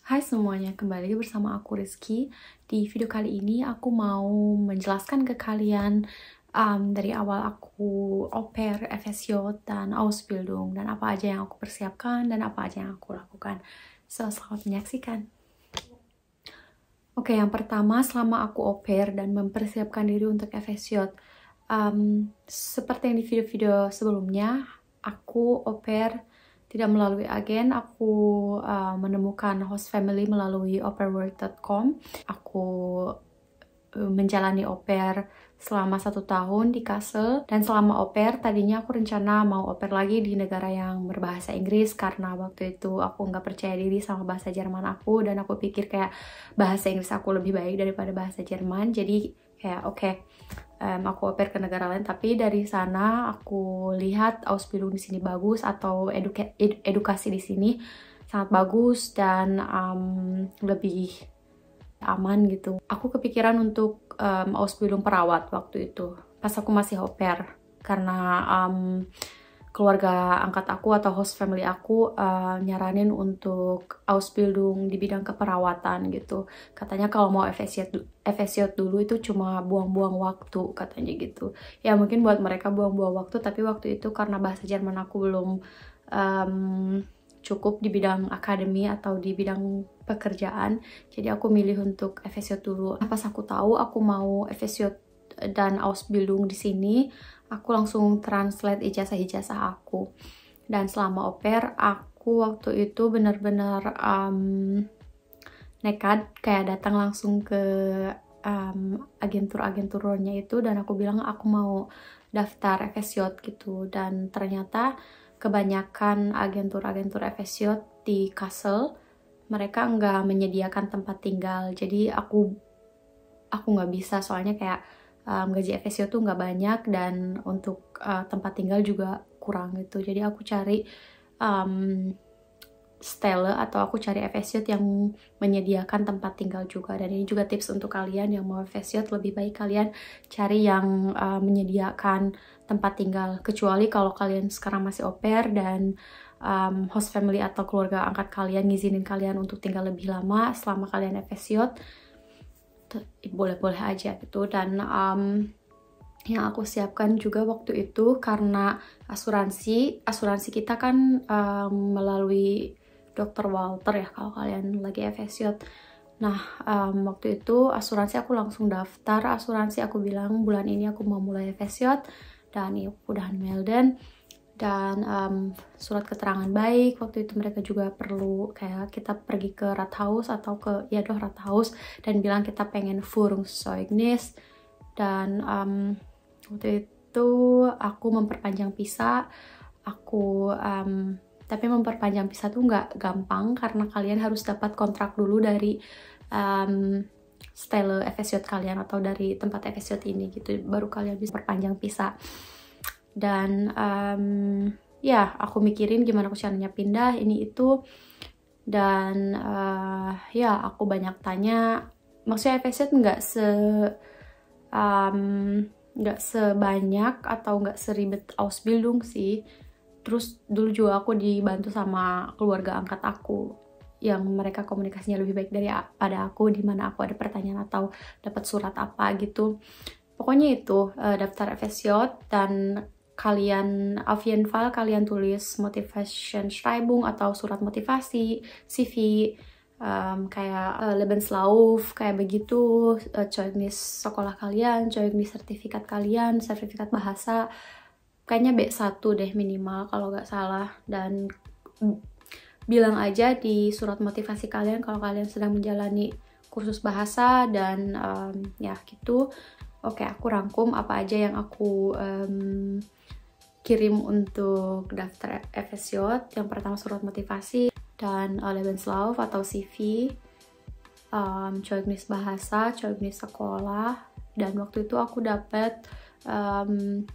Hai semuanya, kembali bersama aku Rizky. Di video kali ini aku mau menjelaskan ke kalian dari awal aku au pair, FSJ, dan Ausbildung, dan apa aja yang aku persiapkan dan apa aja yang aku lakukan. So, selamat menyaksikan. Oke, yang pertama selama aku au pair dan mempersiapkan diri untuk FSJ, seperti yang di video-video sebelumnya, aku au pair tidak melalui agen, aku menemukan host family melalui aupairworld.com. Aku menjalani au pair selama 1 tahun di Kassel, dan selama au pair tadinya aku rencana mau au pair lagi di negara yang berbahasa Inggris karena waktu itu aku nggak percaya diri sama bahasa Jerman aku, dan aku pikir kayak bahasa Inggris aku lebih baik daripada bahasa Jerman, jadi kayak oke, aku au pair ke negara lain. Tapi dari sana aku lihat Ausbildung di sini bagus, atau edukasi di sini sangat bagus dan lebih aman gitu. Aku kepikiran untuk Ausbildung perawat waktu itu pas aku masih au pair, karena keluarga angkat aku atau host family aku nyaranin untuk Ausbildung di bidang keperawatan gitu. Katanya kalau mau FSJ dulu itu cuma buang-buang waktu katanya gitu. Ya mungkin buat mereka buang-buang waktu, tapi waktu itu karena bahasa Jerman aku belum cukup di bidang akademi atau di bidang pekerjaan, jadi aku milih untuk FSJ dulu. Pas aku tahu aku mau FSJ dan Ausbildung di sini, aku langsung translate ijazah-ijazah aku. Dan selama au pair, aku waktu itu benar-benar nekat, kayak datang langsung ke agentur-agenturnya itu, dan aku bilang aku mau daftar FSJ gitu. Dan ternyata kebanyakan agentur-agentur FSJ di Kassel, mereka nggak menyediakan tempat tinggal. Jadi aku nggak bisa, soalnya kayak gaji FSJ tuh nggak banyak, dan untuk tempat tinggal juga kurang gitu. Jadi aku cari stelle atau aku cari FSJ yang menyediakan tempat tinggal juga. Dan ini juga tips untuk kalian yang mau FSJ, lebih baik kalian cari yang menyediakan tempat tinggal, kecuali kalau kalian sekarang masih au pair dan host family atau keluarga angkat kalian ngizinin kalian untuk tinggal lebih lama selama kalian FSJ, boleh-boleh aja gitu. Dan yang aku siapkan juga waktu itu, karena asuransi kita kan melalui Dr. Walter ya kalau kalian lagi FSJ. Nah, waktu itu asuransi aku langsung daftar asuransi. Aku bilang bulan ini aku mau mulai FSJ, dan ya udah melden. Dan surat keterangan baik, waktu itu mereka juga perlu kayak kita pergi ke Rathaus atau ke Rathaus dan bilang kita pengen Führungszeugnis. Dan waktu itu aku memperpanjang visa aku, tapi memperpanjang visa tuh nggak gampang karena kalian harus dapat kontrak dulu dari style FSJ kalian atau dari tempat FSJ ini gitu, baru kalian bisa perpanjang visa. Dan ya aku mikirin gimana aku caranya pindah ini itu. Dan ya aku banyak tanya, maksudnya FSJ nggak sebanyak atau nggak seribet Ausbildung sih. Terus dulu juga aku dibantu sama keluarga angkat aku yang mereka komunikasinya lebih baik daripada aku, dimana aku ada pertanyaan atau dapat surat apa gitu. Pokoknya itu daftar FSJ, dan kalian auf jeden Fall kalian tulis Motivation Schreibung atau surat motivasi, CV, kayak Lebenslauf, kayak begitu, Zeugnis sekolah kalian, Zeugnis sertifikat kalian, sertifikat bahasa, kayaknya B1 deh minimal kalau nggak salah. Dan bilang aja di surat motivasi kalian kalau kalian sedang menjalani kursus bahasa, dan ya gitu. Oke, aku rangkum apa aja yang aku kirim untuk daftar FSJ. Yang pertama surat motivasi, dan Lebenslauf atau CV, Zeugnis bahasa, Zeugnis sekolah. Dan waktu itu aku dapat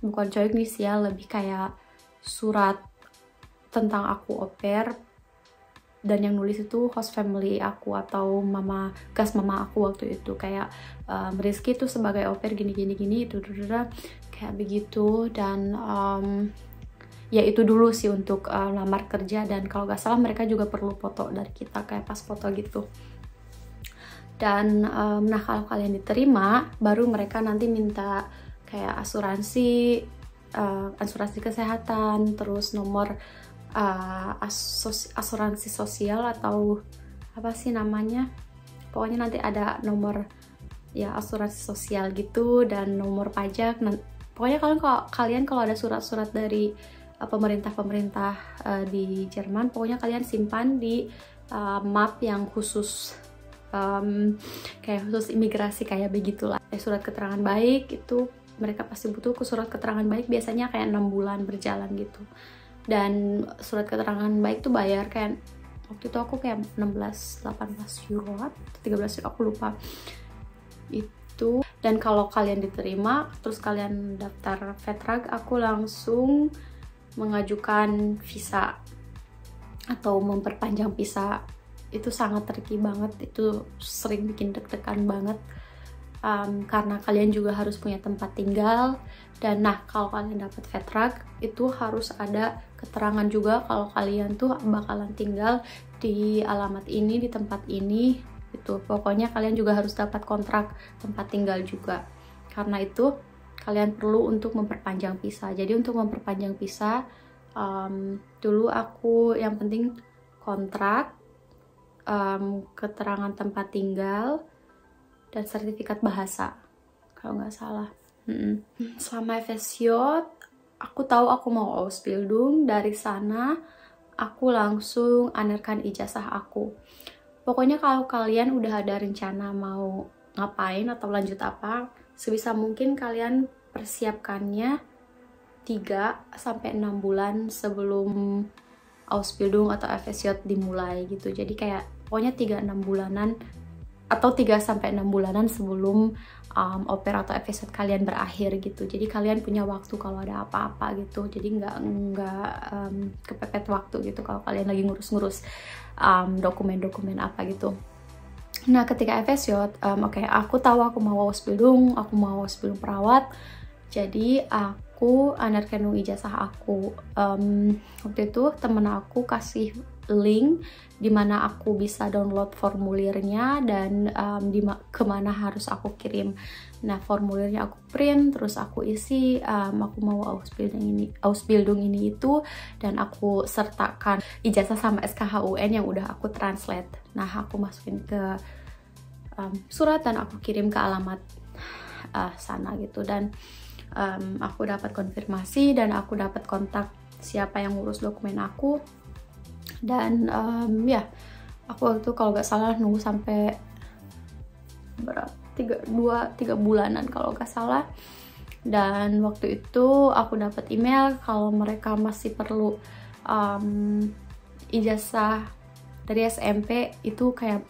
bukan Zeugnis ya, lebih kayak surat tentang aku au pair, dan yang nulis itu host family aku atau gas mama aku waktu itu, kayak Rizky tuh sebagai au pair gini itu kayak begitu. Dan ya itu dulu sih untuk lamar kerja. Dan kalau nggak salah mereka juga perlu foto dari kita, kayak pas foto gitu. Dan nah kalau kalian diterima, baru mereka nanti minta kayak asuransi kesehatan, terus nomor asuransi sosial atau apa sih namanya, pokoknya nanti ada nomor ya asuransi sosial gitu, dan nomor pajak. Pokoknya kalian kalau ada surat-surat dari pemerintah di Jerman, pokoknya kalian simpan di map yang khusus, kayak khusus imigrasi kayak begitulah. Surat keterangan baik itu mereka pasti butuh surat keterangan baik, biasanya kayak 6 bulan berjalan gitu. Dan surat keterangan baik tuh bayar kayak waktu itu aku kayak 16-18 euro atau 13 euro, aku lupa itu. Dan kalau kalian diterima terus kalian daftar Vertrag, aku langsung mengajukan visa atau memperpanjang visa. Itu sangat tricky banget, itu sering bikin deg-degan banget, karena kalian juga harus punya tempat tinggal. Dan nah kalau kalian dapat Vertrag itu harus ada keterangan juga kalau kalian tuh bakalan tinggal di alamat ini, di tempat ini gitu. Pokoknya kalian juga harus dapat kontrak tempat tinggal juga. Karena itu kalian perlu untuk memperpanjang visa. Jadi untuk memperpanjang visa, dulu aku yang penting kontrak, keterangan tempat tinggal, dan sertifikat bahasa kalau nggak salah. Selama FSJ aku tahu aku mau Ausbildung. Dari sana aku langsung anerkan ijazah aku. Pokoknya kalau kalian udah ada rencana mau ngapain atau lanjut apa, sebisa mungkin kalian persiapkannya 3-6 bulan sebelum Ausbildung atau FSJ dimulai gitu. Jadi kayak pokoknya 3-6 bulanan atau 3-6 bulanan sebelum oper atau FSJ kalian berakhir gitu. Jadi kalian punya waktu kalau ada apa-apa gitu. Jadi nggak kepepet waktu gitu kalau kalian lagi ngurus-ngurus dokumen-dokumen apa gitu. Nah ketika FSJ, oke, aku tahu aku mau Ausbildung perawat. Jadi aku anerkennung ijazah aku. Waktu itu temen aku kasih link dimana aku bisa download formulirnya dan kemana harus aku kirim. Nah formulirnya aku print, terus aku isi aku mau Ausbildung ini itu, dan aku sertakan ijazah sama SKHUN yang udah aku translate. Nah aku masukin ke surat dan aku kirim ke alamat sana gitu. Dan aku dapat konfirmasi dan aku dapat kontak siapa yang ngurus dokumen aku. Dan ya aku waktu itu kalau nggak salah nunggu sampai 3 bulanan kalau nggak salah. Dan waktu itu aku dapat email kalau mereka masih perlu ijazah dari SMP. Itu kayak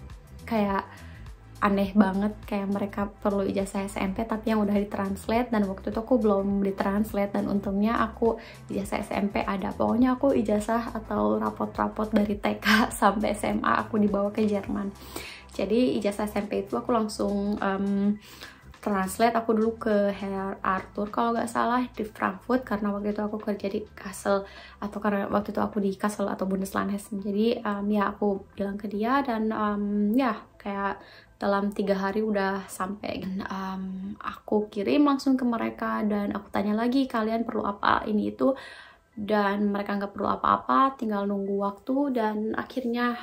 aneh banget, kayak mereka perlu ijazah SMP tapi yang udah ditranslate, dan waktu itu aku belum ditranslate. Dan untungnya aku ijazah SMP ada. Pokoknya aku ijazah atau rapot-rapot dari TK sampai SMA aku dibawa ke Jerman. Jadi ijazah SMP itu aku langsung translate. Aku dulu ke Herr Arthur kalau nggak salah di Frankfurt, karena waktu itu aku kerja di Kassel, atau karena waktu itu aku di Kassel atau Bundeslandhessen. Jadi ya aku bilang ke dia, dan ya kayak dalam 3 hari udah sampai. Aku kirim langsung ke mereka dan aku tanya lagi kalian perlu apa ini itu, dan mereka nggak perlu apa-apa, tinggal nunggu waktu. Dan akhirnya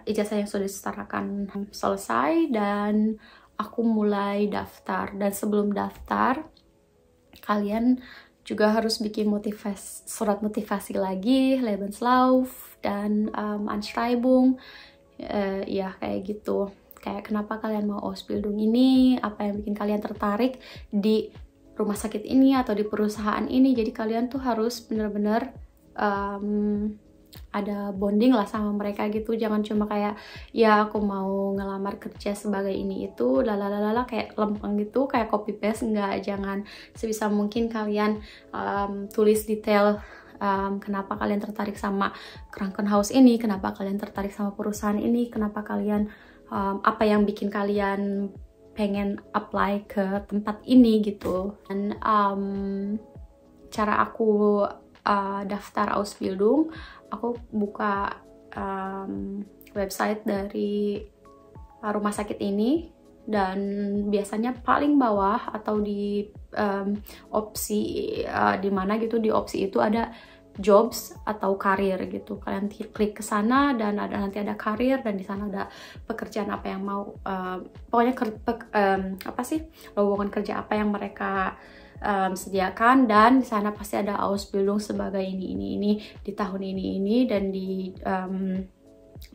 ijazah yang sudah disetarakan selesai dan aku mulai daftar. Dan sebelum daftar kalian juga harus bikin surat motivasi lagi, Lebenslauf dan Anschreibung, ya kayak gitu. Kayak kenapa kalian mau Ausbildung ini, apa yang bikin kalian tertarik di rumah sakit ini atau di perusahaan ini. Jadi kalian tuh harus bener-bener ada bonding lah sama mereka gitu. Jangan cuma kayak ya aku mau ngelamar kerja sebagai ini itu lalalala kayak lempeng gitu, kayak copy paste. Enggak, jangan. Sebisa mungkin kalian tulis detail kenapa kalian tertarik sama Krankenhaus ini, kenapa kalian tertarik sama perusahaan ini, kenapa kalian apa yang bikin kalian pengen apply ke tempat ini gitu. Dan cara aku daftar Ausbildung, aku buka website dari rumah sakit ini, dan biasanya paling bawah atau di opsi di mana gitu, di opsi itu ada jobs atau karir gitu. Kalian klik ke sana dan nanti ada karir, dan di sana ada pekerjaan apa yang mau, pokoknya apa sih, lowongan kerja apa yang mereka sediakan, dan di sana pasti ada Ausbildung sebagai ini di tahun ini dan di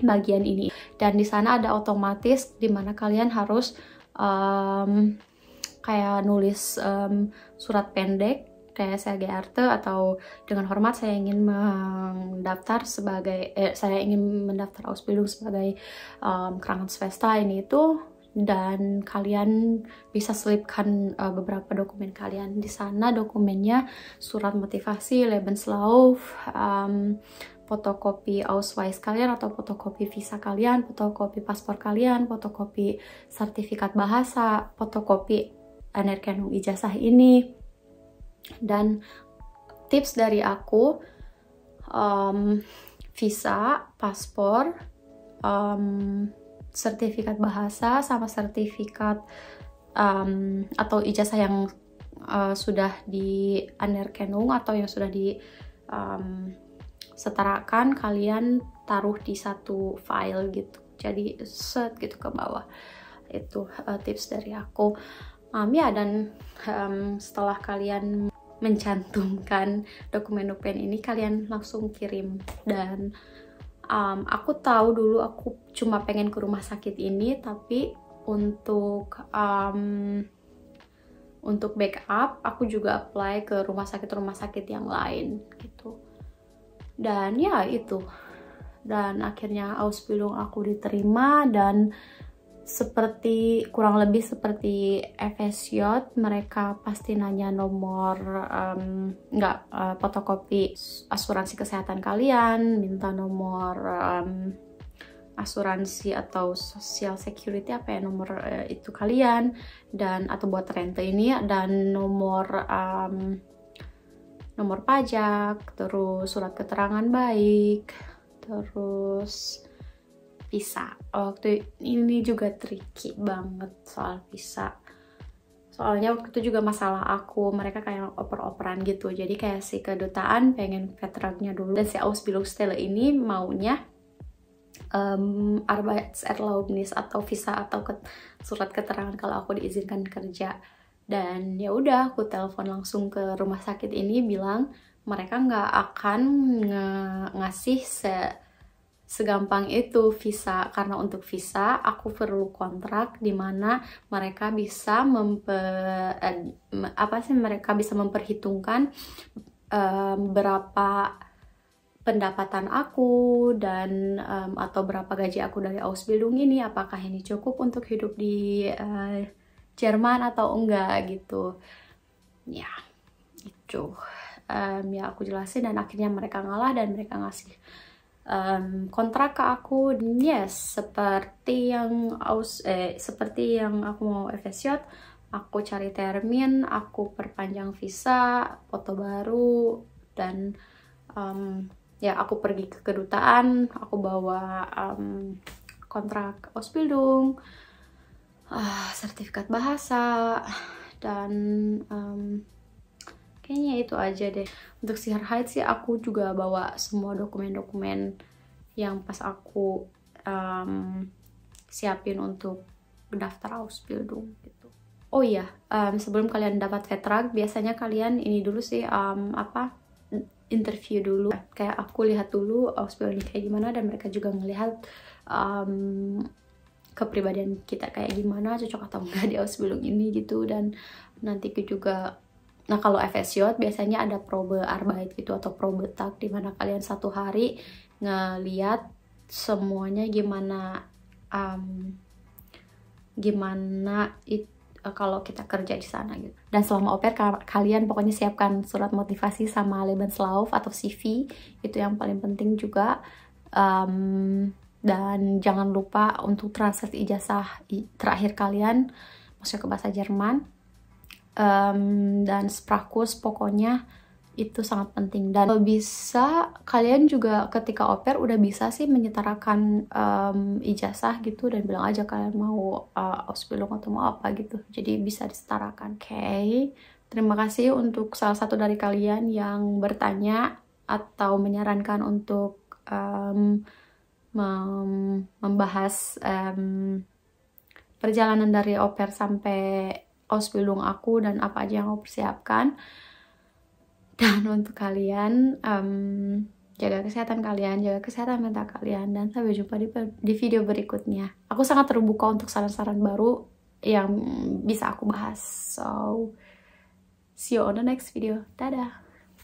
bagian ini, dan di sana ada otomatis dimana kalian harus kayak nulis surat pendek kayak saya GRT atau dengan hormat saya ingin mendaftar sebagai saya ingin mendaftar Ausbildung sebagai Krankenschwester ini itu, dan kalian bisa selipkan beberapa dokumen kalian di sana. Dokumennya surat motivasi, Lebenslauf, fotokopi Ausweis kalian atau fotokopi visa kalian, fotokopi paspor kalian, fotokopi sertifikat bahasa, fotokopi Anerkennung ijazah ini. Dan tips dari aku, visa, paspor, sertifikat bahasa, sama sertifikat atau ijazah yang sudah di Anerkennung atau yang sudah di setarakan, kalian taruh di satu file gitu, jadi set gitu ke bawah. Itu tips dari aku. Ya, dan setelah kalian mencantumkan dokumen-dokumen ini, kalian langsung kirim. Dan aku tahu dulu aku cuma pengen ke rumah sakit ini, tapi untuk backup aku juga apply ke rumah sakit yang lain gitu. Dan ya itu, dan akhirnya Ausbildung aku diterima, dan kurang lebih seperti FSJ, mereka pasti nanya nomor fotokopi asuransi kesehatan kalian, minta nomor asuransi atau social security apa ya, nomor itu kalian, dan atau buat rente ini, dan nomor pajak, terus surat keterangan baik, terus visa. Waktu ini juga tricky banget soal visa. Soalnya waktu itu juga masalah aku, mereka kayak oper-operan gitu. Jadi kayak si kedutaan pengen Vertragnya dulu, dan si Ausbildungsstelle ini maunya Arbeitserlaubnis atau visa atau surat keterangan kalau aku diizinkan kerja. Dan ya udah, aku telepon langsung ke rumah sakit ini, bilang mereka nggak akan ngasih segampang itu visa, karena untuk visa aku perlu kontrak di mana mereka bisa memperhitungkan berapa pendapatan aku dan atau berapa gaji aku dari Ausbildung ini, apakah ini cukup untuk hidup di Jerman atau enggak gitu. Ya itu ya aku jelasin, dan akhirnya mereka ngalah dan mereka ngasih kontrak ke aku. Yes, seperti yang aku mau FSJ, aku cari termin, aku perpanjang visa, foto baru, dan ya aku pergi ke kedutaan, aku bawa kontrak Ausbildung, sertifikat bahasa, dan kayaknya itu aja deh. Untuk Sicherheit sih aku juga bawa semua dokumen-dokumen yang pas aku siapin untuk daftar Ausbildung gitu. Oh iya, sebelum kalian dapat Vertrag, biasanya kalian ini dulu sih interview dulu. Kayak aku lihat dulu Ausbildung kayak gimana, dan mereka juga ngelihat kepribadian kita kayak gimana, cocok atau enggak di Ausbildung ini gitu. Dan nanti juga, nah kalau FSJ biasanya ada probe Arbeit gitu atau probe tag, dimana kalian 1 hari ngeliat semuanya gimana kalau kita kerja di sana gitu. Dan selama au pair kalian pokoknya siapkan surat motivasi sama Lebenslauf atau CV, itu yang paling penting juga. Dan jangan lupa untuk translate ijazah terakhir kalian maksudnya ke bahasa Jerman. Dan Sprachkurs pokoknya itu sangat penting. Dan kalau bisa kalian juga ketika au pair udah bisa sih menyetarakan ijazah gitu, dan bilang aja kalian mau Ausbildung atau mau apa gitu, jadi bisa disetarakan. Oke. Terima kasih untuk salah satu dari kalian yang bertanya atau menyarankan untuk membahas perjalanan dari au pair sampai Ausbildung aku dan apa aja yang aku persiapkan. Dan untuk kalian, jaga kesehatan kalian, jaga kesehatan mental kalian, dan sampai jumpa di video berikutnya. Aku sangat terbuka untuk saran-saran baru yang bisa aku bahas. So, see you on the next video. Dadah!